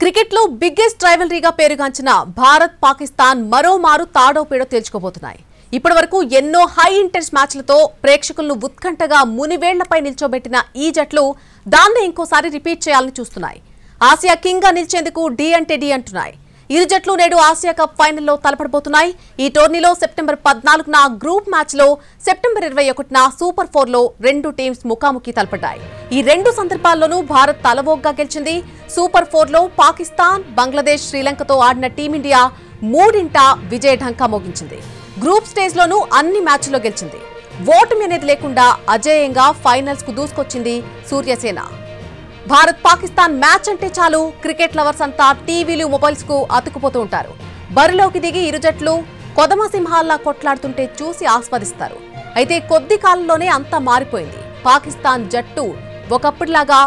Cricket లో biggest రైవల్రీగా పేరుగాంచిన భారత్ పాకిస్తాన్ మరోమారు తాడో పేడో తేల్చుకోబోతున్నాయి. ఇప్పటివరకు ఎన్నో హై ఇంటెన్స్ మ్యాచ్లతో ప్రేక్షకులను ఉత్కంఠగా మునివేళ్లపై నిల్చోబెట్టిన ఈ జట్లు దాన్ని ఇంకోసారి రిపీట్ చేయాలని చూస్తున్నాయి. ఆసియా కింగ్ గా నిలిచేందుకు డి అంటే డి అంటున్నాయి. ఇరు జట్లు నేడు ఆసియా కప్ ఫైనల్లో తలపడబోతున్నాయి. ఈ టోర్నీలో సెప్టెంబర్ 14న గ్రూప్ మ్యాచ్ లో, సెప్టెంబర్ 21న సూపర్ 4 లో రెండు టీమ్స్ ముఖాముఖి తలపడ్డాయి. ఈ రెండు సందర్భాల్లోనూ భారత్ తలవోగ్గా గెలిచింది. సూపర్ 4 లో పాకిస్తాన్, బంగ్లాదేశ్, శ్రీలంకతో ఆడిన టీమిండియా మూడింటా విజయ ఢంకా మోగించింది. గ్రూప్ స్టేజ్ లోనూ అన్ని మ్యాచ్ల్లో గెలిచింది. ఓటమి అనేది లేకుండా అజేయంగా ఫైనల్స్ కు దూసుకొచ్చింది సూర్యసేన. భారత్ పాకిస్తాన్ మ్యాచ్ అంటే చాలు క్రికెట్ లవర్స్ అంతా టీవీలు, మొబైల్స్ కు అతుకుపోతూ ఉంటారు. బరిలోకి దిగి ఇరు జట్లు కొదమసింహాల్లా కొట్లాడుతుంటే చూసి ఆస్వాదిస్తారు. అయితే కొద్ది కాలంలోనే అంతా మారిపోయింది. పాకిస్తాన్ జట్టు ఒకప్పటిలాగా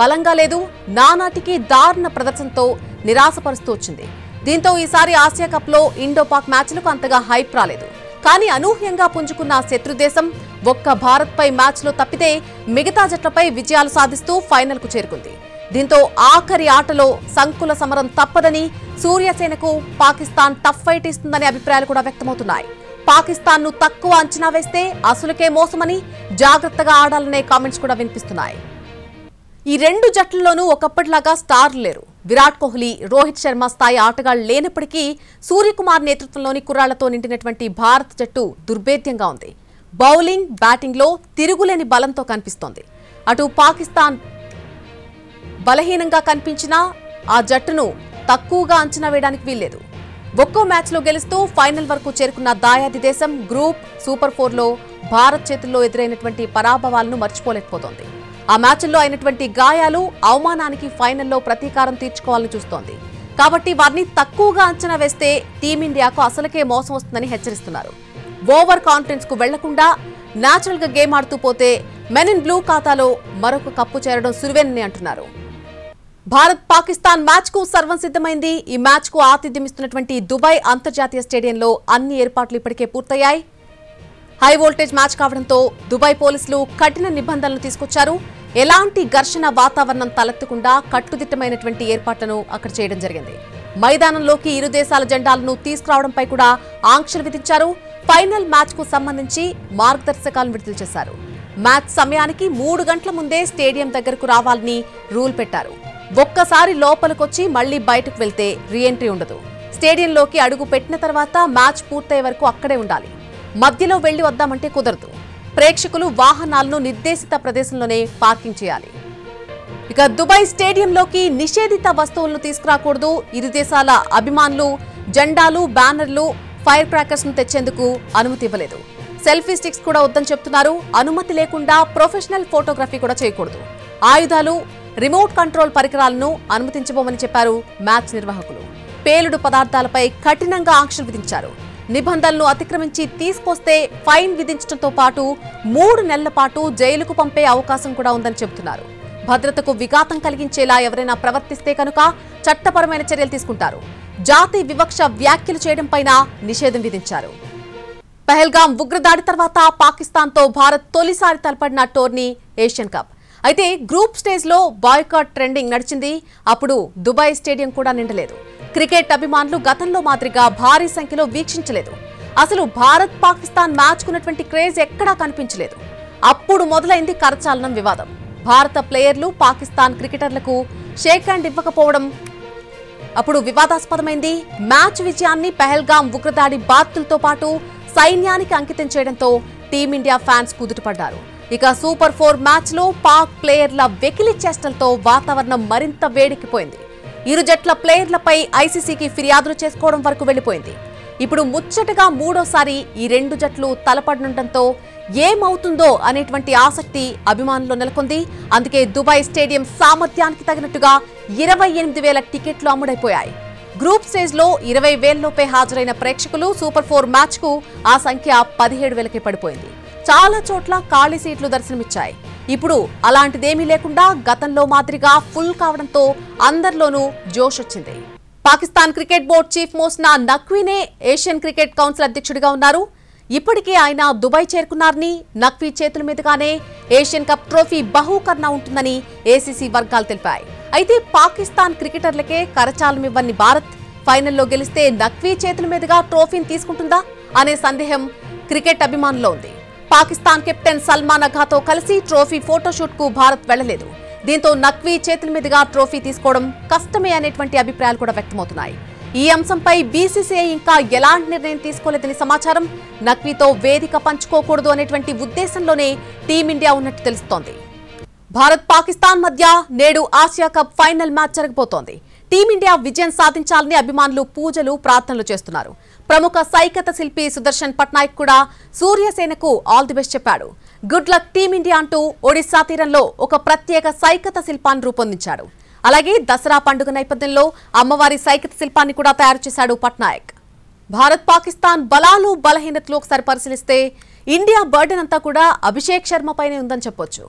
బలంగా లేదు. నానాటికి దారుణ ప్రదర్శనతో నిరాశపరుస్తూ వచ్చింది. దీంతో ఈసారి ఆసియా కప్ లో ఇండో పాక్ మ్యాచ్లకు అంతగా హైప్ రాలేదు. కానీ అనూహ్యంగా పుంజుకున్న శత్రుదేశం ఒక్క భారత్ పై మ్యాచ్ లో తప్పితే మిగతా జట్లపై విజయాలు సాధిస్తూ ఫైనల్ కు చేరుకుంది. దీంతో ఆఖరి ఆటలో సంకుల సమరం తప్పదని, సూర్యసేనకు పాకిస్తాన్ టఫ్ ఫైట్ ఇస్తుందనే అభిప్రాయాలు కూడా వ్యక్తమవుతున్నాయి. పాకిస్తాన్ ను తక్కువ అంచనా వేస్తే అసలుకే మోసమని, జాగ్రత్తగా ఆడాలనే కామెంట్స్ కూడా వినిపిస్తున్నాయి. ఈ రెండు జట్లలోనూ ఒకప్పటిలాగా స్టార్లు లేరు. విరాట్ కోహ్లీ, రోహిత్ శర్మ స్థాయి ఆటగాళ్లు లేనప్పటికీ సూర్యకుమార్ నేతృత్వంలోని కుర్రాళ్లతో నిండినటువంటి భారత్ జట్టు దుర్భేద్యంగా ఉంది. బౌలింగ్, బ్యాటింగ్ లో తిరుగులేని బలంతో కనిపిస్తోంది. అటు పాకిస్తాన్ బలహీనంగా కనిపించినా ఆ జట్టును తక్కువగా అంచనా వేయడానికి వీల్లేదు. ఒక్కో మ్యాచ్ లో గెలుస్తూ ఫైనల్ వరకు చేరుకున్న దాయాది దేశం గ్రూప్, సూపర్ 4 లో భారత్ చేతుల్లో ఎదురైనటువంటి పరాభవాలను మర్చిపోలేకపోతోంది. ఆ మ్యాచ్ల్లో అయినటువంటి గాయాలు, అవమానానికి ఫైనల్లో ప్రతీకారం తీర్చుకోవాలని చూస్తోంది. కాబట్టి వారిని తక్కువగా అంచనా వేస్తే టీమిండియాకు అసలుకే మోసం వస్తుందని హెచ్చరిస్తున్నారు. ఓవర్ కాన్ఫిడెన్స్ కు వెళ్లకుండా న్యాచురల్ గా గేమ్ ఆడుతూ పోతే మెన్ ఇన్ బ్లూ ఖాతాలో మరొక కప్పు చేరడం సులువేనని అంటున్నారు. భారత్ పాకిస్తాన్ మ్యాచ్ కు సర్వం సిద్ధమైంది. ఈ మ్యాచ్ కు ఆతిథ్యమిస్తున్నటువంటి దుబాయ్ అంతర్జాతీయ స్టేడియంలో అన్ని ఏర్పాట్లు ఇప్పటికే పూర్తయ్యాయి. హై వోల్టేజ్ మ్యాచ్ కావడంతో దుబాయ్ పోలీసులు కఠిన నిబంధనలు తీసుకొచ్చారు. ఎలాంటి ఘర్షణ వాతావరణం తలెత్తకుండా కట్టుదిట్టమైనటువంటి ఏర్పాట్లను అక్కడ చేయడం జరిగింది. మైదానంలోకి ఇరు దేశాల జెండాలను తీసుకురావడంపై కూడా ఆంక్షలు విధించారు. ఫైనల్ మ్యాచ్ కు సంబంధించి మార్గదర్శకాలను విడుదల చేశారు. మ్యాచ్ సమయానికి 3 గంటల ముందే స్టేడియం దగ్గరకు రావాలని రూల్ పెట్టారు. ఒక్కసారి లోపలికొచ్చి మళ్లీ బయటకు వెళ్తే రీఎంట్రీ ఉండదు. స్టేడియంలోకి అడుగు పెట్టిన తర్వాత మ్యాచ్ పూర్తయ్యే వరకు అక్కడే ఉండాలి. మధ్యలో వెళ్లి వద్దామంటే కుదరదు. ప్రేక్షకులు వాహనాలను నిర్దేశిత ప్రదేశంలోనే పార్కింగ్ చేయాలి. ఇక దుబాయ్ స్టేడియంలోకి నిషేధిత వస్తువులను తీసుకురాకూడదు. ఇరు దేశాల అభిమానులు జెండాలు, బ్యానర్లు, ఫైర్ క్రాకర్స్ ను తెచ్చేందుకు అనుమతి ఇవ్వలేదు. సెల్ఫీ స్టిక్స్ కూడా వద్దని చెప్తున్నారు. అనుమతి లేకుండా ప్రొఫెషనల్ ఫోటోగ్రఫీ కూడా చేయకూడదు. ఆయుధాలు, రిమోట్ కంట్రోల్ పరికరాలను అనుమతించబోమని చెప్పారు మ్యాచ్ నిర్వాహకులు. పేలుడు పదార్థాలపై కఠినంగా ఆంక్షలు విధించారు. నిబంధనలు అతిక్రమించి తీసుకొస్తే ఫైన్ విధించడంతో పాటు 3 నెలల పాటు జైలుకు పంపే అవకాశం కూడా ఉందని చెబుతున్నారు. భద్రతకు విఘాతం కలిగించేలా ఎవరైనా ప్రవర్తిస్తే కనుక చట్టపరమైన చర్యలు తీసుకుంటారు. జాతి వివక్ష వ్యాఖ్యలు చేయడంపై నిషేధం విధించారు. పహల్గాం ఉగ్రదాడి తర్వాత పాకిస్తాన్తో భారత్ తొలిసారి తలపడిన టోర్నీ ఏషియన్ కప్. అయితే గ్రూప్ స్టేజ్ లో బాయ్కాట్ ట్రెండింగ్ నడిచింది. అప్పుడు దుబాయ్ స్టేడియం కూడా నిండలేదు. క్రికెట్ అభిమానులు గతంలో మాదిరిగా భారీ సంఖ్యలో వీక్షించలేదు. అసలు భారత్ పాకిస్తాన్ మ్యాచ్ కున్నటువంటి క్రేజ్ ఎక్కడా కనిపించలేదు. అప్పుడు మొదలైంది కరచాలనం వివాదం. భారత ప్లేయర్లు పాకిస్తాన్ క్రికెటర్లకు షేక్ హ్యాండ్ ఇవ్వకపోవడం అప్పుడు వివాదాస్పదమైంది. మ్యాచ్ విజయాన్ని పహల్గాం ఉగ్రదాడి బాధితులతో పాటు సైన్యానికి అంకితం చేయడంతో టీమిండియా ఫ్యాన్స్ కుదుటపడ్డారు. ఇక సూపర్ 4 మ్యాచ్ లో పాక్ ప్లేయర్ల వెకిలి చేష్టలతో వాతావరణం మరింత వేడెక్కిపోయింది. ఇరు జట్ల ప్లేయర్లపై ఐసీసీకి ఫిర్యాదులు చేసుకోవడం వరకు వెళ్లిపోయింది. ఇప్పుడు ముచ్చటగా మూడోసారి ఈ రెండు జట్లు తలపడనుండటంతో ఏమవుతుందో అనేటువంటి ఆసక్తి అభిమానుల్లో నెలకొంది. అందుకే దుబాయ్ స్టేడియం సామర్థ్యానికి తగినట్టుగా 28,000 టికెట్లు అమ్ముడైపోయాయి. గ్రూప్ స్టేజ్ లో 20,000 లోపే హాజరైన ప్రేక్షకులు. సూపర్ 4 మ్యాచ్ కు ఆ సంఖ్య 17,000కి పడిపోయింది. చాలా చోట్ల ఖాళీ సీట్లు దర్శనమిచ్చాయి. ఇప్పుడు అలాంటిదేమీ లేకుండా గతంలో మాదిరిగా ఫుల్ కావడంతో అందరిలోనూ జోష్ వచ్చింది. Pakistan cricket board chief Mohsin నఖ్వీనే ఏషియన్ క్రికెట్ కౌన్సిల్ అధ్యక్షుడిగా ఉన్నారు. ఇప్పటికే ఆయన దుబాయ్ చేరుకున్నారని, నఖ్వీ చేతుల మీదుగానే ఏషియన్ కప్ ట్రోఫీ బహూకరణ ఉంటుందని ఏసీసీ వర్గాలు తెలిపాయి. అయితే పాకిస్తాన్ క్రికెటర్లకే కరచాలం ఇవ్వని భారత్ ఫైనల్లో గెలిస్తే నక్వీ చేతుల మీదుగా ట్రోఫీని తీసుకుంటుందా అనే సందేహం క్రికెట్ అభిమానుల్లో ఉంది. పాకిస్తాన్ కెప్టెన్ సల్మాన్ అఘాతో కలిసి ట్రోఫీ ఫోటోషూట్ కు భారత్ వెళ్లలేదు. దీంతో నక్వీ చేతుల మీదుగా ట్రోఫీ తీసుకోవడం కష్టమే అనేటువంటి అభిప్రాయాలు కూడా వ్యక్తమవుతున్నాయి. ఈ అంశంపై బీసీసీఐ ఇంకా ఎలాంటి నిర్ణయం తీసుకోలేదని సమాచారం. నక్వీతో వేదిక పంచుకోకూడదు అనేటువంటి ఉద్దేశంలోనే టీమిండియా ఉన్నట్టు తెలుస్తోంది. భారత్ పాకిస్తాన్ మధ్య నేడు ఆసియా కప్ ఫైనల్ మ్యాచ్ జరగబోతోంది. టీమిండియా విజయం సాధించాలని అభిమానులు పూజలు ప్రార్థనలు చేస్తున్నారు. ప్రముఖ సైకత శిల్పి సుదర్శన్ పట్నాయక్ కూడా సూర్యసేనకు ఆల్ ది బెస్ట్ చెప్పాడు. గుడ్ లక్ టీమిండియా అంటూ ఒడిశా తీరంలో ఒక ప్రత్యేక సైకత శిల్పాన్ని రూపొందించాడు. అలాగే దసరా పండుగ నేపథ్యంలో అమ్మవారి సైకత శిల్పాన్ని కూడా తయారు చేశాడు పట్నాయక్. భారత్ పాకిస్తాన్ బలాలు బలహీనతలు ఒకసారి పరిశీలిస్తే ఇండియా బర్డెన్ అంతా కూడా అభిషేక్ శర్మ పైనే ఉందని చెప్పొచ్చు.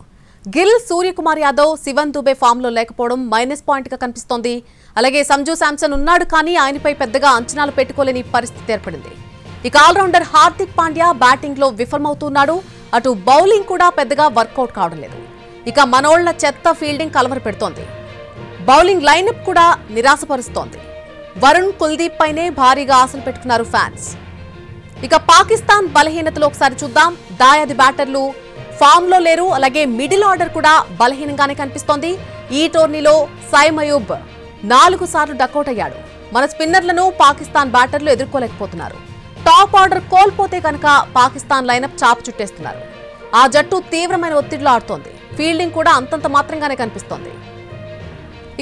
గిల్, సూర్యకుమార్ యాదవ్, శివన్ దుబే ఫామ్ లో లేకపోవడం మైనస్ పాయింట్ గా కనిపిస్తోంది. అలాగే సంజు శాంసన్ ఉన్నాడు కానీ ఆయనపై పెద్దగా అంచనాలు పెట్టుకోలేని పరిస్థితి ఏర్పడింది. ఇక ఆల్రౌండర్ హార్దిక్ పాండ్యా బ్యాటింగ్ లో విఫలమవుతున్నాడు. అటు బౌలింగ్ కూడా పెద్దగా వర్కౌట్ కావడం లేదు. ఇక మనోళ్ల చెత్త ఫీల్డింగ్ కలవర పెడుతోంది. బౌలింగ్ లైనప్ కూడా నిరాశపరుస్తోంది. వరుణ్, కుల్దీప్ పైనే భారీగా ఆశలు పెట్టుకున్నారు ఫ్యాన్స్. ఇక పాకిస్తాన్ బలహీనతలు ఒకసారి చూద్దాం. దాయాది బ్యాటర్లు ఫామ్ లో లేరు. అలాగే మిడిల్ ఆర్డర్ కూడా బలహీనంగానే కనిపిస్తోంది. ఈ టోర్నీలో సైమ్ అయూబ్ 4 సార్లు డకౌట్ అయ్యాడు. మన స్పిన్నర్లను పాకిస్తాన్ బ్యాటర్లు ఎదుర్కోలేకపోతున్నారు. టాప్ ఆర్డర్ కోల్పోతే కనుక పాకిస్తాన్ లైనప్ చాపు చుట్టేస్తున్నారు. ఆ జట్టు తీవ్రమైన ఒత్తిడిలో ఆడుతోంది. ఫీల్డింగ్ కూడా అంతంత మాత్రంగానే కనిపిస్తోంది.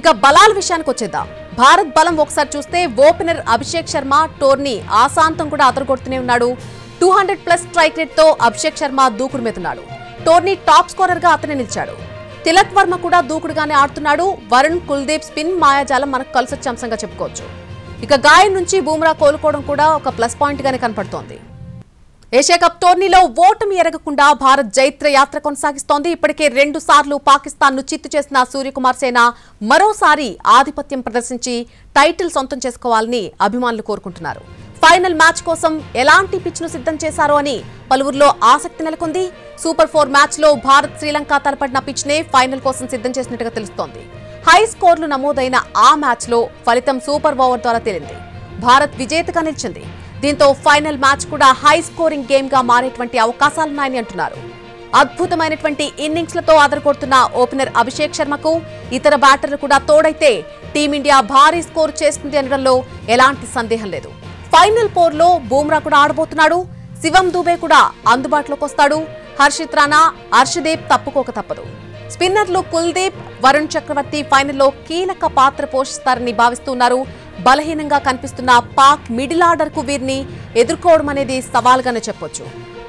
ఇక బలాల విషయానికి వచ్చేద్దాం. భారత్ బలం ఒకసారి చూస్తే ఓపెనర్ అభిషేక్ శర్మ టోర్నీ ఆశాంతం కూడా అదరగొడుతూనే ఉన్నాడు. 200+ స్ట్రైక్ రేట్ తో అభిషేక్ శర్మ దూకుడు మీదున్నాడు. టోర్నీ టాప్ స్కోరర్ గా అతనే నిలిచాడు. తిలక్ వర్మ కూడా దూకుడుగానే ఆడుతున్నాడు. వరుణ్, కుల్దీప్ స్పిన్ మాయాజాలం మనకు కలిసొచ్చే అంశంగా చెప్పుకోవచ్చు. ఇక గాయం నుంచి బూమ్రా కోలుకోవడం కూడా ఒక ప్లస్ పాయింట్ గానే కనపడుతోంది. ఏషియా కప్ టోర్నీలో ఓటమి ఎరగకుండా భారత్ జైత్ర యాత్ర కొనసాగిస్తోంది. ఇప్పటికే 2 సార్లు పాకిస్తాన్ ను చిత్తు చేసిన సూర్యకుమార్ సేన మరోసారి ఆధిపత్యం ప్రదర్శించి టైటిల్ సొంతం చేసుకోవాలని అభిమానులు కోరుకుంటున్నారు. ఫైనల్ మ్యాచ్ కోసం ఎలాంటి పిచ్ ను సిద్ధం చేశారో అని పలువురిలో ఆసక్తి నెలకొంది. సూపర్ 4 మ్యాచ్ లో భారత్ శ్రీలంక తలపడిన పిచ్ నే ఫైనల్ కోసం సిద్ధం చేసినట్టుగా తెలుస్తోంది. హై స్కోర్లు నమోదైన ఆ మ్యాచ్ లో ఫలితం సూపర్ ఓవర్ ద్వారా తేలింది. భారత్ విజేతగా నిలిచింది. దీంతో ఫైనల్ మ్యాచ్ కూడా హై స్కోరింగ్ గేమ్ గా మారేటువంటి అవకాశాలున్నాయని అంటున్నారు. అద్భుతమైనటువంటి ఇన్నింగ్స్లతో ఆదరగొడుతున్న ఓపెనర్ అభిషేక్ శర్మకు ఇతర బ్యాటర్లు కూడా తోడైతే టీమిండియా భారీ స్కోర్ చేస్తుంది అనడంలో ఎలాంటి సందేహం లేదు. ఫైనల్ 4లో బూమ్రా కూడా ఆడబోతున్నాడు. శివం దుబే కూడా అందుబాటులోకి వస్తాడు. హర్షిత్ రాణా, హర్షదీప్ తప్పుకోక తప్పదు. స్పిన్నర్లు కుల్దీప్, వరుణ్ చక్రవర్తి ఫైనల్లో కీలక పాత్ర పోషిస్తారని భావిస్తున్నారు. బలహీనంగా కనిపిస్తున్న పాక్ మిడిల్ ఆర్డర్ కు వీరిని ఎదుర్కోవడం అనేది సవాల్గానే చెప్పొచ్చు.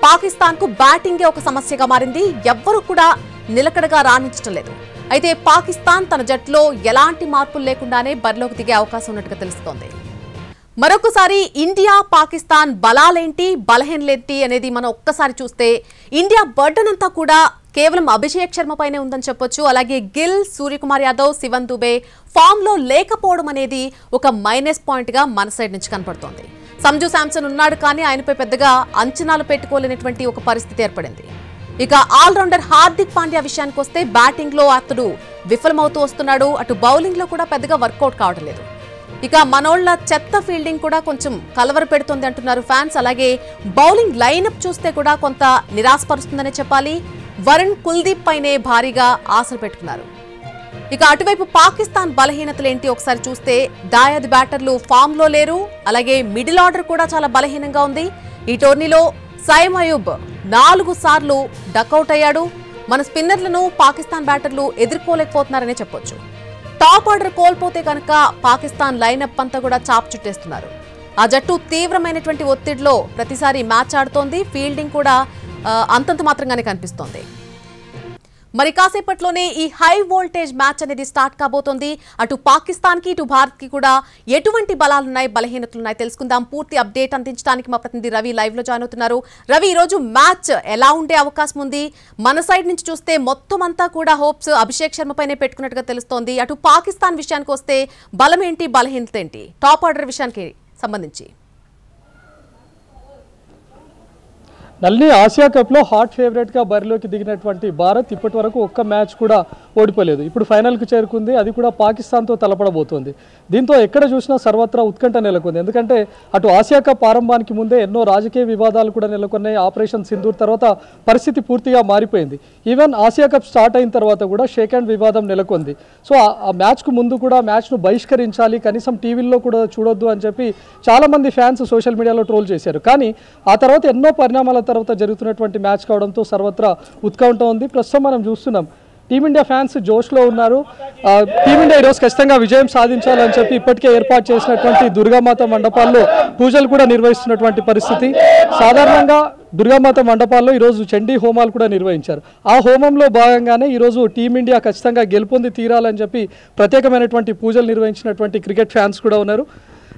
పాకిస్తాన్ కు బ్యాటింగే ఒక సమస్యగా మారింది. ఎవ్వరూ కూడా నిలకడగా రాణించడం లేదు. అయితే పాకిస్తాన్ తన జట్టులో ఎలాంటి మార్పులు లేకుండానే బరిలోకి దిగే అవకాశం ఉన్నట్టుగా తెలుస్తోంది. మరొకసారి ఇండియా పాకిస్తాన్ బలాలేంటి బలహీనలేంటి అనేది మనం ఒక్కసారి చూస్తే ఇండియా బర్డన్ అంతా కూడా కేవలం అభిషేక్ శర్మ పైనే ఉందని చెప్పొచ్చు. అలాగే గిల్, సూర్యకుమార్ యాదవ్, శివన్ దుబే ఫామ్ లో లేకపోవడం అనేది ఒక మైనస్ పాయింట్ గా మన సైడ్ నుంచి కనపడుతోంది. సంజు శాంసన్ ఉన్నాడు కానీ ఆయనపై పెద్దగా అంచనాలు పెట్టుకోలేనటువంటి ఒక పరిస్థితి ఏర్పడింది. ఇక ఆల్రౌండర్ హార్దిక్ పాండ్యా విషయానికి వస్తే బ్యాటింగ్ లో అతడు విఫలమవుతూ వస్తున్నాడు. అటు బౌలింగ్ లో కూడా పెద్దగా వర్కౌట్ కావడం లేదు. ఇక మనోళ్ల చెత్త ఫీల్డింగ్ కూడా కొంచెం కలవర పెడుతుంది అంటున్నారు ఫ్యాన్స్. అలాగే బౌలింగ్ లైనప్ చూస్తే కూడా కొంత నిరాశపరుస్తుందనే చెప్పాలి. వరుణ్, కుల్దీప్ పైనే భారీగా ఆశలు పెట్టుకున్నారు. ఇక అటువైపు పాకిస్తాన్ బలహీనతలు ఏంటి ఒకసారి చూస్తే దాయాది బ్యాటర్లు ఫామ్ లో లేరు. అలాగే మిడిల్ ఆర్డర్ కూడా చాలా బలహీనంగా ఉంది. ఈ టోర్నీలో సైమ్ అయూబ్ 4 సార్లు డకౌట్ అయ్యాడు. మన స్పిన్నర్లను పాకిస్తాన్ బ్యాటర్లు ఎదుర్కోలేకపోతున్నారనే చెప్పొచ్చు. టాప్ ఆర్డర్ కోల్పోతే కనుక పాకిస్తాన్ లైనప్ అంతా కూడా చాపు చుట్టేస్తున్నారు. ఆ జట్టు తీవ్రమైనటువంటి ఒత్తిడిలో ప్రతిసారి మ్యాచ్ ఆడుతోంది. ఫీల్డింగ్ కూడా అంతంత మాత్రంగానే కనిపిస్తోంది. మరి కాసేపట్లోనే ఈ హై వోల్టేజ్ మ్యాచ్ అనేది స్టార్ట్ కాబోతోంది. అటు పాకిస్తాన్ కి ఇటు భారత్ కి కూడా ఎటువంటి బలాలున్నాయి, బలహీనతలున్నాయి తెలుసుకుందాం. పూర్తి అప్డేట్ అందించడానికి మా ప్రతినిధి రవి లైవ్ లో జాయిన్ అవుతున్నారు. రవి, ఈ రోజు మ్యాచ్ ఎలా ఉండే అవకాశం ఉంది? మన సైడ్ నుంచి చూస్తే మొత్తం అంతా కూడా హోప్స్ అభిషేక్ శర్మ పైనే పెట్టుకున్నట్టుగా తెలుస్తోంది. అటు పాకిస్తాన్ విషయానికి వస్తే బలం ఏంటి, బలహీనత ఏంటి, టాప్ ఆర్డర్ విషయానికి సంబంధించి? నల్లి ఆసియా కప్లో హాట్ ఫేవరెట్గా బరిలోకి దిగినటువంటి భారత్ ఇప్పటి వరకు ఒక్క మ్యాచ్ కూడా ఓడిపోలేదు. ఇప్పుడు ఫైనల్కి చేరుకుంది, అది కూడా పాకిస్తాన్తో తలపడబోతోంది. దీంతో ఎక్కడ చూసినా సర్వత్రా ఉత్కంఠ నెలకొంది. ఎందుకంటే అటు ఆసియా కప్ ఆరంభానికి ముందే ఎన్నో రాజకీయ వివాదాలు కూడా నెలకొన్నాయి. ఆపరేషన్ సింధూర్ తర్వాత పరిస్థితి పూర్తిగా మారిపోయింది. ఈవెన్ ఆసియా కప్ స్టార్ట్ అయిన తర్వాత కూడా షేక్ హ్యాండ్ వివాదం నెలకొంది. సో ఆ మ్యాచ్కు ముందు కూడా మ్యాచ్ను బహిష్కరించాలి, కనీసం టీవీల్లో కూడా చూడొద్దు అని చెప్పి చాలామంది ఫ్యాన్స్ సోషల్ మీడియాలో ట్రోల్ చేశారు. కానీ ఆ తర్వాత ఎన్నో పరిణామాల తర్వాత జరుగుతున్నటువంటి మ్యాచ్ కావడంతో సర్వత్రా ఉత్కంఠ ఉంది. ప్రస్తుతం మనం చూస్తున్నాం టీమిండియా ఫ్యాన్స్ జోష్లో ఉన్నారు. టీమిండియా ఈరోజు ఖచ్చితంగా విజయం సాధించాలని చెప్పి ఇప్పటికే ఏర్పాటు చేసినటువంటి దుర్గామాత మండపాల్లో పూజలు కూడా నిర్వహిస్తున్నటువంటి పరిస్థితి. సాధారణంగా దుర్గామాత మండపాల్లో ఈరోజు చండీ హోమాలు కూడా నిర్వహించారు. ఆ హోమంలో భాగంగానే ఈరోజు టీమిండియా ఖచ్చితంగా గెలుపొంది తీరాలని చెప్పి ప్రత్యేకమైనటువంటి పూజలు నిర్వహించినటువంటి క్రికెట్ ఫ్యాన్స్ కూడా ఉన్నారు.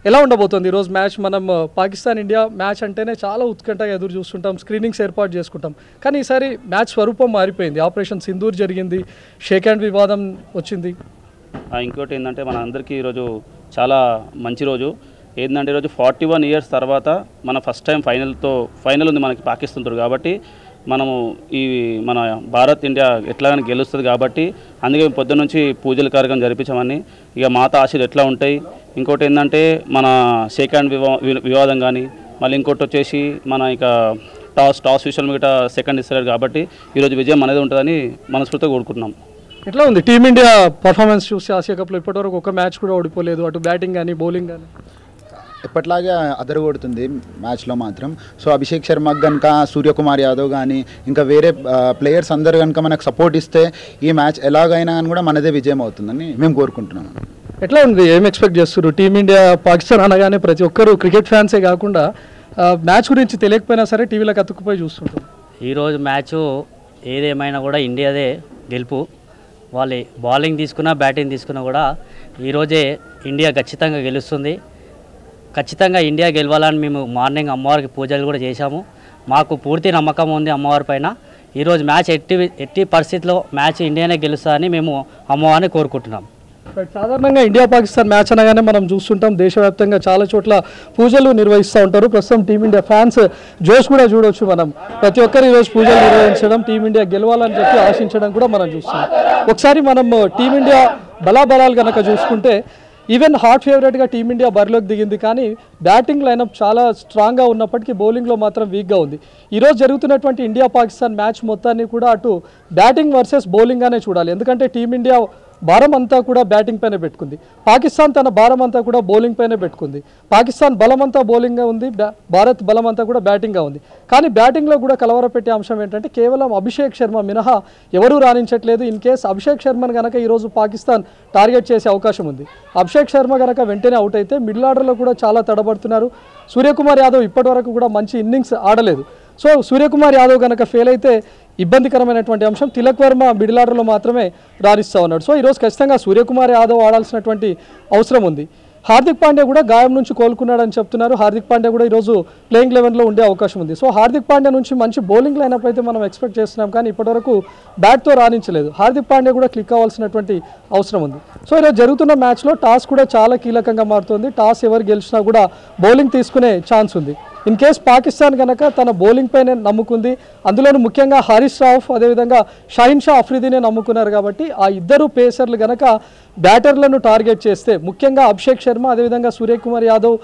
ఎలా ఉండబోతుంది ఈరోజు మ్యాచ్? మనం పాకిస్తాన్ ఇండియా మ్యాచ్ అంటేనే చాలా ఉత్కంఠగా ఎదురు చూస్తుంటాం, స్క్రీనింగ్స్ ఏర్పాటు చేసుకుంటాం. కానీ ఈసారి మ్యాచ్ స్వరూపం మారిపోయింది. ఆపరేషన్ సింధూర్ జరిగింది, షేక్ హ్యాండ్ వివాదం వచ్చింది. ఇంకోటి ఏంటంటే మన అందరికీ ఈరోజు చాలా మంచి రోజు. ఏంటంటే ఈరోజు 41 years తర్వాత మన ఫస్ట్ టైం ఫైనల్ ఉంది మనకి పాకిస్తాన్తో. కాబట్టి మనము మన భారత్ ఇండియా ఎట్లాగైనా గెలుస్తుంది కాబట్టి అందుకే పొద్దున్న నుంచి పూజల కార్యక్రమం జరిపించామని. ఇక మాత ఆశీలు ఎట్లా ఉంటాయి. ఇంకోటి ఏంటంటే మన షేక్ హ్యాండ్ వివాదం కానీ, మళ్ళీ ఇంకోటి వచ్చేసి మన ఇక టాస్ విషయాలు మిగతా సెకండ్ ఇస్తారు కాబట్టి ఈరోజు విజయం అనేది ఉంటుందని మనస్ఫూర్తిగా కోరుకుంటున్నాం. ఎట్లా ఉంది టీమిండియా పర్ఫార్మెన్స్ చూసి? ఆసియా కప్లో ఇప్పటివరకు ఒక మ్యాచ్ కూడా ఓడిపోలేదు, అటు బ్యాటింగ్ కానీ బౌలింగ్ కానీ ఎప్పట్లాగే అదరగొడుతుంది మ్యాచ్లో మాత్రం. సో అభిషేక్ శర్మకు కనుక, సూర్యకుమార్ యాదవ్ కానీ, ఇంకా వేరే ప్లేయర్స్ అందరు కనుక మనకు సపోర్ట్ ఇస్తే ఈ మ్యాచ్ ఎలాగైనా కానీ కూడా మనదే విజయం అవుతుందని మేము కోరుకుంటున్నాం. ఎట్లా ఉంది? ఏం ఎక్స్పెక్ట్ చేస్తారు? టీమిండియా పాకిస్తాన్ అనగానే ప్రతి ఒక్కరు క్రికెట్ ఫ్యాన్సే కాకుండా మ్యాచ్ గురించి తెలియకపోయినా సరే టీవీలోకి అతుక్కుపోయి చూస్తుంటారు. ఈరోజు మ్యాచ్ ఏదేమైనా కూడా ఇండియాదే గెలుపు. వాళ్ళు బౌలింగ్ తీసుకున్నా బ్యాటింగ్ తీసుకున్నా కూడా ఈరోజే ఇండియా ఖచ్చితంగా గెలుస్తుంది. ఖచ్చితంగా ఇండియా గెలవాలని మేము మార్నింగ్ అమ్మవారికి పూజలు కూడా చేశాము. మాకు పూర్తి నమ్మకం ఉంది అమ్మవారి పైన. ఈరోజు మ్యాచ్ ఎట్టి పరిస్థితిలో మ్యాచ్ ఇండియానే గెలుస్తుందని మేము అమ్మవారిని కోరుకుంటున్నాం. సాధారణంగా ఇండియా పాకిస్తాన్ మ్యాచ్ అనగానే మనం చూస్తుంటాం దేశవ్యాప్తంగా చాలా చోట్ల పూజలు నిర్వహిస్తూ ఉంటారు. ప్రస్తుతం టీమిండియా ఫ్యాన్స్ జోష్ కూడా చూడవచ్చు. మనం ప్రతి ఒక్కరు ఈరోజు పూజలు నిర్వహించడం, టీమిండియా గెలవాలని చెప్పి ఆశించడం కూడా మనం చూస్తున్నాం. ఒకసారి మనం టీమిండియా బలాబలాలు కనుక చూసుకుంటే ఈవెన్ హాట్ ఫేవరెట్గా టీమిండియా బరిలోకి దిగింది. కానీ బ్యాటింగ్ లైనప్ చాలా స్ట్రాంగ్గా ఉన్నప్పటికీ బౌలింగ్లో మాత్రం వీక్గా ఉంది. ఈరోజు జరుగుతున్నటువంటి ఇండియా పాకిస్తాన్ మ్యాచ్ మొత్తాన్ని కూడా అటు బ్యాటింగ్ వర్సెస్ బౌలింగ్గానే చూడాలి. ఎందుకంటే టీమిండియా భారం అంతా కూడా బ్యాటింగ్ పైన పెట్టుకుంది, పాకిస్తాన్ తన భారం అంతా కూడా బౌలింగ్ పైన పెట్టుకుంది. పాకిస్తాన్ బలం అంతా బౌలింగ్గా ఉంది, భారత్ బలం అంతా కూడా బ్యాటింగ్గా ఉంది. కానీ బ్యాటింగ్లో కూడా కలవరపెట్టే అంశం ఏంటంటే కేవలం అభిషేక్ శర్మ మినహా ఎవరూ రాణించట్లేదు. ఇన్ కేస్ అభిషేక్ శర్మను కనుక ఈరోజు పాకిస్తాన్ టార్గెట్ చేసే అవకాశం ఉంది. అభిషేక్ శర్మ కనుక వెంటనే అవుట్ అయితే మిడిల్ ఆర్డర్లో కూడా చాలా తడబడుతున్నారు. సూర్యకుమార్ యాదవ్ ఇప్పటివరకు కూడా మంచి ఇన్నింగ్స్ ఆడలేదు. సో సూర్యకుమార్ యాదవ్ కనుక ఫెయిల్ అయితే ఇబ్బందికరమైనటువంటి అంశం. తిలక్ వర్మ మిడిల్ ఆర్డర్లో మాత్రమే రాణిస్తూ ఉన్నాడు. సో ఈరోజు ఖచ్చితంగా సూర్యకుమార్ యాదవ్ ఆడాల్సినటువంటి అవసరం ఉంది. హార్దిక్ పాండ్యా కూడా గాయం నుంచి కోలుకున్నాడని చెప్తున్నారు. హార్దిక్ పాండ్యా కూడా ఈరోజు ప్లేయింగ్ 11లో ఉండే అవకాశం ఉంది. సో హార్దిక్ పాండ్యా నుంచి మంచి బౌలింగ్ లైనప్ అయితే మనం ఎక్స్పెక్ట్ చేస్తున్నాం. కానీ ఇప్పటివరకు బ్యాట్తో రాణించలేదు. హార్దిక్ పాండ్యా కూడా క్లిక్ అవ్వాల్సినటువంటి అవసరం ఉంది. సో ఈరోజు జరుగుతున్న మ్యాచ్లో టాస్ కూడా చాలా కీలకంగా మారుతుంది. టాస్ ఎవరు గెలిచినా కూడా బౌలింగ్ తీసుకునే ఛాన్స్ ఉంది. ఇన్ కేస్ పాకిస్తాన్ కనుక తన బౌలింగ్ పైనే నమ్ముకుంది, అందులోనూ ముఖ్యంగా హరీష్ రావ్ అదేవిధంగా షాహిన్ షా అఫ్రిదీనే నమ్ముకున్నారు. కాబట్టి ఆ ఇద్దరు పేసర్లు కనుక బ్యాటర్లను టార్గెట్ చేస్తే, ముఖ్యంగా అభిషేక్ శర్మ అదేవిధంగా సూర్యకుమార్ యాదవ్,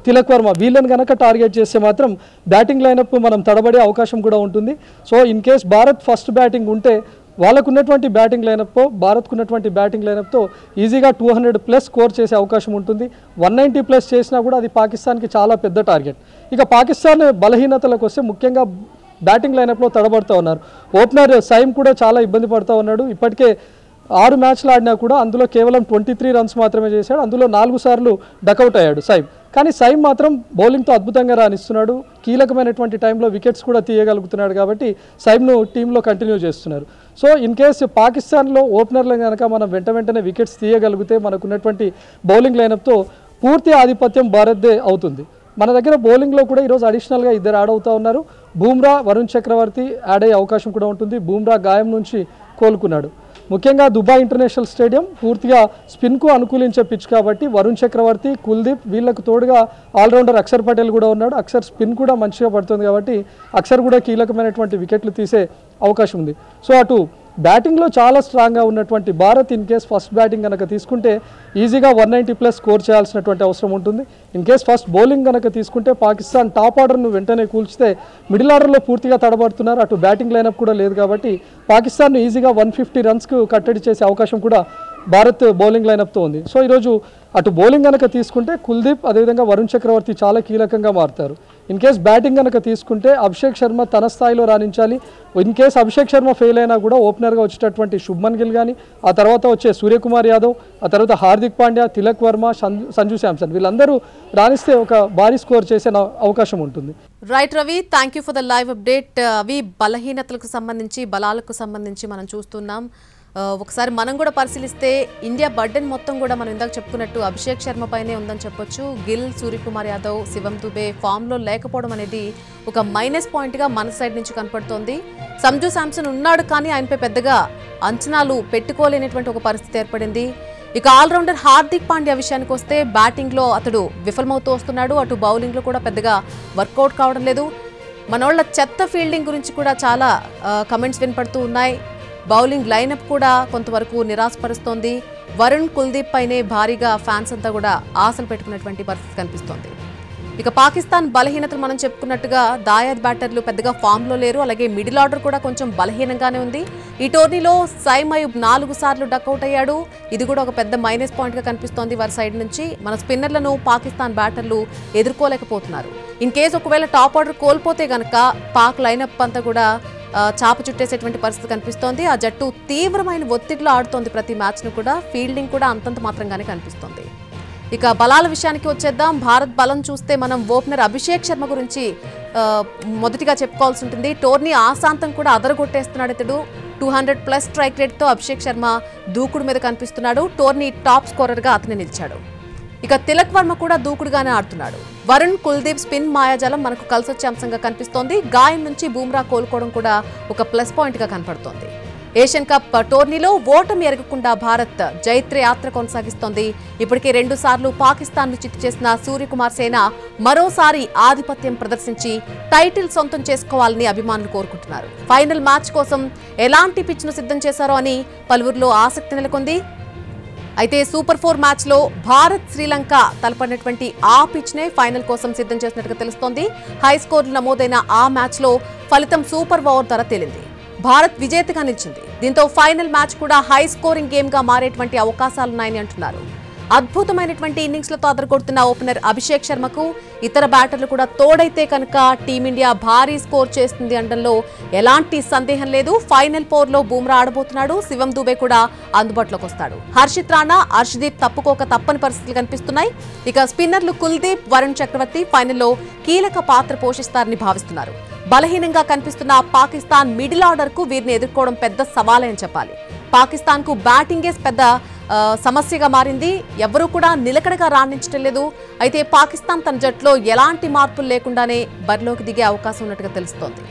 తిలక్ వర్మ వీళ్ళని కనుక టార్గెట్ చేస్తే మాత్రం బ్యాటింగ్ లైనప్ మనం తడబడే అవకాశం కూడా ఉంటుంది. So in case Bharat first batting ఉంటే వాళ్ళకున్నటువంటి బ్యాటింగ్ లైనప్తో, భారత్కున్నటువంటి బ్యాటింగ్ లైనప్తో ఈజీగా 200+ స్కోర్ చేసే అవకాశం ఉంటుంది. 190+ చేసినా కూడా అది పాకిస్తాన్కి చాలా పెద్ద టార్గెట్. ఇక పాకిస్తాన్ బలహీనతలకు వస్తే ముఖ్యంగా బ్యాటింగ్ లైనప్లో తడబడుతూ ఉన్నారు. ఓపెనర్ సైమ్ కూడా చాలా ఇబ్బంది పడుతూ ఉన్నాడు. ఇప్పటికే 6 మ్యాచ్లు ఆడినా కూడా అందులో కేవలం 23 రన్స్ మాత్రమే చేశాడు. అందులో 4 సార్లు డకౌట్ అయ్యాడు సైమ్. కానీ సైమ్ మాత్రం బౌలింగ్తో అద్భుతంగా రాణిస్తున్నాడు. కీలకమైనటువంటి టైంలో వికెట్స్ కూడా తీయగలుగుతున్నాడు. కాబట్టి సైమ్ను టీంలో కంటిన్యూ చేస్తున్నారు. సో ఇన్ కేస్ పాకిస్తాన్లో ఓపెనర్లు కనుక మనం వెంటనే వికెట్స్ తీయగలిగితే మనకున్నటువంటి బౌలింగ్ లైనప్తో పూర్తి ఆధిపత్యం భారత్దే అవుతుంది. మన దగ్గర బౌలింగ్లో కూడా ఈరోజు అడిషనల్గా 2 యాడ్ అవుతూ ఉన్నారు. బూమ్రా, వరుణ్ చక్రవర్తి యాడ్ అయ్యే అవకాశం కూడా ఉంటుంది. బూమ్రా గాయం నుంచి కోలుకున్నాడు. ముఖ్యంగా దుబాయ్ ఇంటర్నేషనల్ స్టేడియం పూర్తిగా స్పిన్కు అనుకూలించే పిచ్ కాబట్టి వరుణ్ చక్రవర్తి, కుల్దీప్ వీళ్ళకు తోడుగా ఆల్రౌండర్ అక్షర్ పటేల్ కూడా ఉన్నాడు. అక్షర్ స్పిన్ కూడా మంచిగా పడుతుంది కాబట్టి అక్షర్ కూడా కీలకమైనటువంటి వికెట్లు తీసే అవకాశం ఉంది. సో అటు బ్యాటింగ్లో చాలా స్ట్రాంగ్గా ఉన్నటువంటి Bharat in case first batting కనుక తీసుకుంటే ఈజీగా 190+ స్కోర్ చేయాల్సినటువంటి అవసరం ఉంటుంది. ఇన్ కేస్ ఫస్ట్ బౌలింగ్ కనుక తీసుకుంటే పాకిస్తాన్ టాప్ ఆర్డర్ను వెంటనే కూల్చితే మిడిల్ ఆర్డర్లో పూర్తిగా తడబడుతున్నారు. అటు బ్యాటింగ్ లైనప్ కూడా లేదు కాబట్టి పాకిస్తాన్ను ఈజీగా 150 రన్స్కు కట్టడి చేసే అవకాశం కూడా భారత్ బౌలింగ్ లైనప్తో ఉంది. సో ఈరోజు అటు బౌలింగ్ కనుక తీసుకుంటే కుల్దీప్ అదేవిధంగా వరుణ్ చక్రవర్తి చాలా కీలకంగా మారుతారు. ఇన్ కేస్ బ్యాటింగ్ కనుక తీసుకుంటే అభిషేక్ శర్మ తన స్థాయిలో రాణించాలి. In case Abhishek Sharma fail అయినా కూడా ఓపెనర్గా వచ్చేటటువంటి శుభ్మన్ గిల్ కానీ, ఆ తర్వాత వచ్చే సూర్యకుమార్ యాదవ్, ఆ తర్వాత హార్దిక్ పాండ్యా, తిలక్ వర్మ, సంజు శాంసన్ వీళ్ళందరూ రాణిస్తే ఒక భారీ స్కోర్ చేసే అవకాశం ఉంటుంది. Right Ravi, thank you for the live update. అవి బలహీనతలకు సంబంధించి, బలాలకు సంబంధించి మనం చూస్తున్నాం. ఒకసారి మనం కూడా పరిశీలిస్తే ఇండియా బర్డెన్ మొత్తం కూడా మనం ఇందాక చెప్పుకున్నట్టు అభిషేక్ శర్మ పైనే ఉందని చెప్పొచ్చు. గిల్, సూర్యకుమార్ యాదవ్, శివం దుబే ఫామ్లో లేకపోవడం అనేది ఒక మైనస్ పాయింట్గా మన సైడ్ నుంచి కనపడుతోంది. సంజు శాంసన్ ఉన్నాడు కానీ ఆయనపై పెద్దగా అంచనాలు పెట్టుకోలేనటువంటి ఒక పరిస్థితి ఏర్పడింది. ఇక ఆల్రౌండర్ హార్దిక్ పాండ్యా విషయానికి వస్తే బ్యాటింగ్లో అతడు విఫలమవుతూ వస్తున్నాడు. అటు బౌలింగ్లో కూడా పెద్దగా వర్కౌట్ కావడం లేదు. మనోళ్ళ చెత్త ఫీల్డింగ్ గురించి కూడా చాలా కమెంట్స్ వినపడుతూ ఉన్నాయి. బౌలింగ్ లైనప్ కూడా కొంతవరకు నిరాశపరుస్తోంది. వరుణ్, కుల్దీప్ పైనే భారీగా ఫ్యాన్స్ అంతా కూడా ఆశలు పెట్టుకున్నటువంటి పరిస్థితి కనిపిస్తోంది. ఇక పాకిస్తాన్ బలహీనతలు మనం చెప్పుకున్నట్టుగా దాయాద్ బ్యాటర్లు పెద్దగా ఫామ్లో లేరు. అలాగే మిడిల్ ఆర్డర్ కూడా కొంచెం బలహీనంగానే ఉంది. ఈ టోర్నీలో సైమ్ అయూబ్ 4 సార్లు డక్అవుట్ అయ్యాడు. ఇది కూడా ఒక పెద్ద మైనస్ పాయింట్గా కనిపిస్తోంది వారి సైడ్ నుంచి. మన స్పిన్నర్లను పాకిస్తాన్ బ్యాటర్లు ఎదుర్కోలేకపోతున్నారు. ఇన్ కేసు ఒకవేళ టాప్ ఆర్డర్ కోల్పోతే గనక పాక్ లైనప్ అంతా కూడా చాప చుట్టేసేటువంటి పరిస్థితి కనిపిస్తోంది. ఆ జట్టు తీవ్రమైన ఒత్తిడిలో ఆడుతోంది ప్రతి మ్యాచ్ను కూడా. ఫీల్డింగ్ కూడా అంతంత మాత్రంగానే కనిపిస్తోంది. ఇక బలాల విషయానికి వచ్చేద్దాం. భారత్ బలం చూస్తే మనం ఓపెనర్ అభిషేక్ శర్మ గురించి మొదటిగా చెప్పుకోవాల్సి ఉంటుంది. టోర్నీ ఆశాంతం కూడా అదరగొట్టేస్తున్నాడు ఇతడు. 200+ స్ట్రైక్ రేట్తో అభిషేక్ శర్మ దూకుడు మీద కనిపిస్తున్నాడు. టోర్నీ టాప్ స్కోరర్గా అతనే నిలిచాడు. ఇక తిలక్ వర్మ కూడా దూకుడుగానే ఆడుతున్నాడు. వరుణ్, కుల్దీప్ స్పిన్ మాయాజాలం మనకు కలిసొచ్చే అంశంగా కనిపిస్తోంది. గాయం నుంచి బూమ్రా కోలుకోవడం కూడా ఒక ప్లస్ పాయింట్గా కనపడుతోంది. ఏషియన్ కప్ టోర్నీలో ఓటమి ఎరగకుండా భారత్ జైత్ర యాత్ర కొనసాగిస్తోంది. ఇప్పటికే 2 సార్లు పాకిస్తాన్ను చిత్తు చేసిన సూర్యకుమార్ సేన మరోసారి ఆధిపత్యం ప్రదర్శించి టైటిల్ సొంతం చేసుకోవాలని అభిమానులు కోరుకుంటున్నారు. ఫైనల్ మ్యాచ్ కోసం ఎలాంటి పిచ్ను సిద్ధం చేశారో అని పలువురిలో ఆసక్తి నెలకొంది. అయితే సూపర్ 4 మ్యాచ్లో భారత్, శ్రీలంక తలపడినటువంటి ఆ పిచ్నే ఫైనల్ కోసం సిద్ధం చేసినట్టుగా తెలుస్తోంది. హై స్కోర్లు నమోదైన ఆ మ్యాచ్లో ఫలితం సూపర్ ఓవర్ ద్వారా తేలింది. భారత్ విజేతగా నిలిచింది. దీంతో ఫైనల్ మ్యాచ్ కూడా హై స్కోరింగ్ గేమ్గా మారేటువంటి అవకాశాలున్నాయని అంటున్నారు. అద్భుతమైనటువంటి ఇన్నింగ్స్లతో అదరగొడుతున్న ఓపెనర్ అభిషేక్ శర్మకు ఇతర బ్యాటర్లు కూడా తోడైతే కనుక టీమిండియా భారీ స్కోర్ చేస్తుంది అనడంలో ఎలాంటి సందేహం లేదు. ఫైనల్ 4లో బూమ్రా ఆడబోతున్నాడు. శివం దుబే కూడా అందుబాటులోకి వస్తాడు. హర్షిత్ రాణా, హర్షదీప్ తప్పుకోక తప్పని పరిస్థితులు కనిపిస్తున్నాయి. ఇక స్పిన్నర్లు కుల్దీప్, వరుణ్ చక్రవర్తి ఫైనల్లో కీలక పాత్ర పోషిస్తారని భావిస్తున్నారు. బలహీనంగా కనిపిస్తున్న పాకిస్తాన్ మిడిల్ ఆర్డర్కు వీరిని ఎదుర్కోవడం పెద్ద సవాలే అని చెప్పాలి. పాకిస్తాన్కు బ్యాటింగే పెద్ద సమస్యగా మారింది. ఎవరూ కూడా నిలకడగా రాణించడం లేదు. అయితే పాకిస్తాన్ తన జట్టులో ఎలాంటి మార్పులు లేకుండానే బరిలోకి దిగే అవకాశం ఉన్నట్టుగా తెలుస్తోంది.